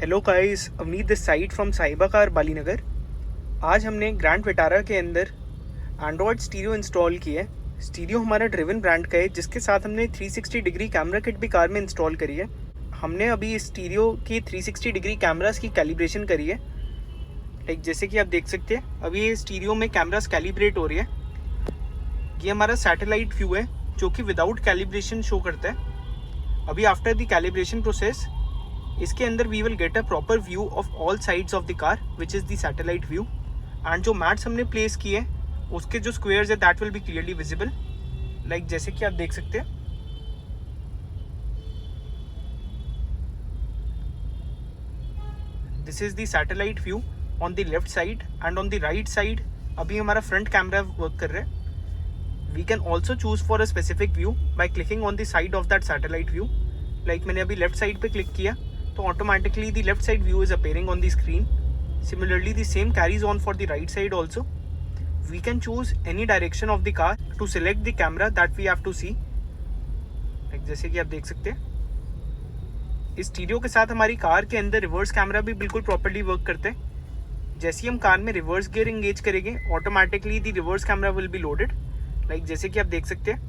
Hello guys, Avneet this side from साहिबा car बालीनगर। आज हमने ग्रैंड विटारा के अंदर एंड्रॉयड स्टीरियो इंस्टॉल की है। स्टीरियो हमारा ड्रिवन ब्रांड का है, जिसके साथ हमने 360 डिग्री कैमरा किट भी कार में इंस्टॉल करी है। हमने अभी इस स्टीरियो की 360 डिग्री कैमरास की कैलिब्रेशन करी है। लाइक जैसे कि आप देख सकते हैं, अभी ये स्टीरियो में कैमरास कैलिब्रेट हो रही है। ये हमारा सैटेलाइट व्यू है जो कि विदाउट कैलिब्रेशन शो करता है। अभी आफ्टर द कैलिब्रेशन प्रोसेस इसके अंदर we will get a proper view of all sides of the car which is the satellite view. And जो मैट्स हमने प्लेस किए उसके जो स्क्वेयर्स है that will be clearly visible. Like जैसे कि आप देख सकते हैं, this is the satellite view on the left side and on the right side अभी हमारा फ्रंट कैमरा वर्क कर रहा है। We can also choose for a specific view by clicking on the side of that satellite view. Like मैंने अभी left side पे click किया तो automatically the left side view is appearing on the screen. Similarly, the same carries on for the right side also. We can choose any direction of the car to select the camera that we have to see. Like जैसे कि आप देख सकते हैं, इस stereo के साथ हमारी कार के अंदर रिवर्स कैमरा भी बिल्कुल प्रॉपर्ली वर्क करते हैं। जैसे ही हम कार में रिवर्स गियर इंगेज करेंगे, automatically the reverse camera will be loaded. Like जैसे कि आप देख सकते हैं,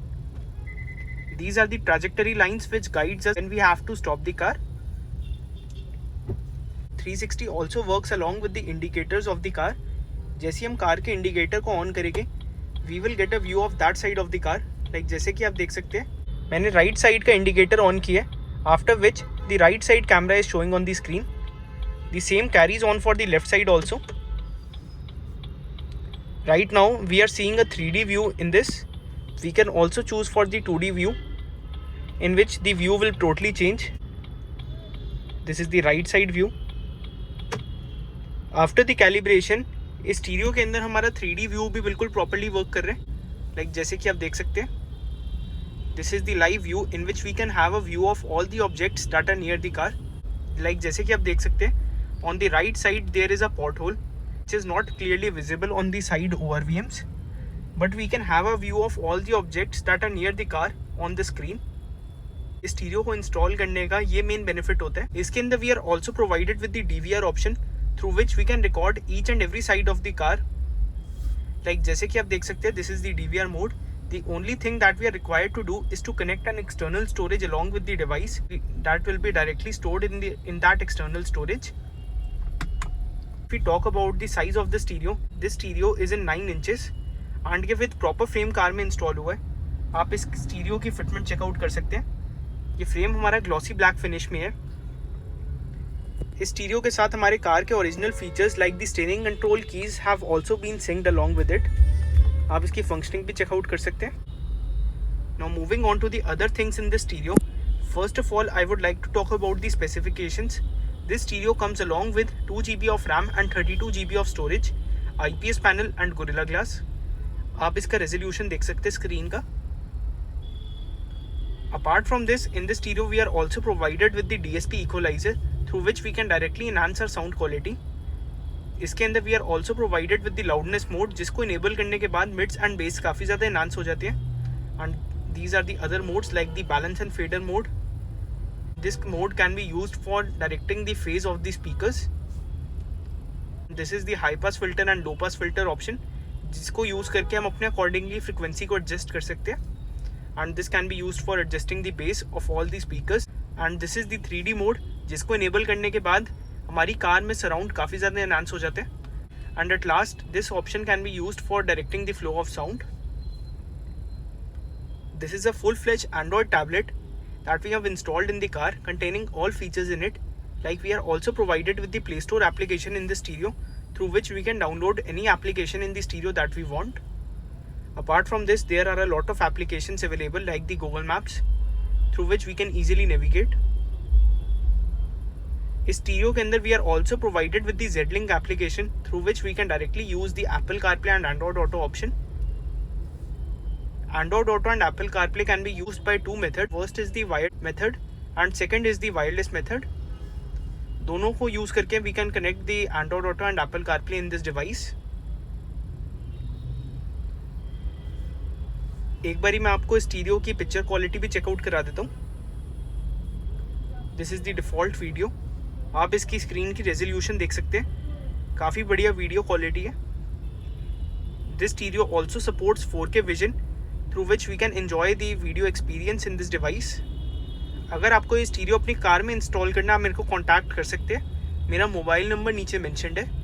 these are the trajectory lines which guides us when we have to stop the car. 360 also works along with the indicators of the car. जैसे हम car के indicator को ऑन करेंगे, we will get a view of that side of the car. Like जैसे कि आप देख सकते हैं, मैंने राइट साइड का इंडिकेटर ऑन किया है, after which the right side camera is showing on the screen. The same carries on for the left side also. Right now we are seeing a 3D view in this. We can also choose for the 2D view, in which the view will totally change. This is the right side view. After the calibration इस stereo के अंदर हमारा 3D view भी बिल्कुल properly work कर रहे हैं। Like जैसे कि आप देख सकते हैं, this is the live view in which we can have a view of all the objects that are near the car. Like जैसे कि आप देख सकते हैं, on the right side there is a pothole which is not clearly visible on the side ORVMs, but we can have a view of all the objects that are near the car on the screen. इस stereo को install करने का ये main benefit होता है। इसके अंदर we are also provided with the DVR option through which we can record each and every side of the car. Like जैसे कि आप देख सकते हैं, this is the DVR mode. The only thing that we are required to do is to connect an external storage along with the device that will be directly stored in that external storage. If we talk about the size of the stereo, this stereo is in 9 inches and ये with proper frame car में install हुआ है। आप इस stereo की fitment checkout कर सकते हैं। ये फ्रेम हमारा ग्लॉसी ब्लैक फिनिश में है। इस स्टीरियो के साथ हमारे कार के original features like the steering control keys have also been synced along with it. आप इसकी फंक्शनिंग भी चेकआउट कर सकते हैं। Now moving on to the other things in the stereo, first of all I would like to talk about the specifications. This stereo comes along with 2 GB of RAM and 32 GB of storage, IPS panel and Gorilla Glass. आप इसका resolution देख सकते हैं screen का। Apart from this, in the stereo we are also provided with the DSP equaliser through which we can directly enhance our sound quality. इसके अंदर we are also provided with the loudness mode, जिसको enable करने के बाद mids and bass काफ़ी ज़्यादा enhance हो जाते हैं। And these are the other modes like the balance and fader mode. This mode can be used for directing the phase of the speakers. This is the high pass filter and low pass filter option, जिसको use करके हम अपने accordingly frequency को adjust कर सकते हैं। And this can be used for adjusting the bass of all the speakers. And this is the 3D mode, जिसको enable करने के बाद हमारी कार में सराउंड काफ़ी ज़्यादा एनहांस हो जाते हैं। And at last, this option can be used for directing the flow of sound. This is a full fledge Android tablet that we have installed in the car containing all features in it. Like we are also provided with the Play Store application in the stereo through which we can download any application in the stereo that we want. Apart from this, there are a lot of applications available like the Google Maps through which we can easily navigate. इस stereo के अंदर we are also provided with the Z-Link application through which we can directly use the Apple CarPlay and Android Auto option. Android Auto and Apple CarPlay can be used by 2 methods. First is the wired method and second is the wireless method. दोनों को use करके we can connect the Android Auto and Apple CarPlay in this device. एक बारी मैं आपको stereo की picture quality भी checkout करा देता हूँ। This is the default video. आप इसकी स्क्रीन की रेजोल्यूशन देख सकते हैं, काफ़ी बढ़िया वीडियो क्वालिटी है। This stereo also supports 4K vision through which we can enjoy the video experience in this device. अगर आपको ये स्टीरियो अपनी कार में इंस्टॉल करना है, आप मेरे को कॉन्टैक्ट कर सकते हैं। मेरा मोबाइल नंबर नीचे मेंशन्ड है।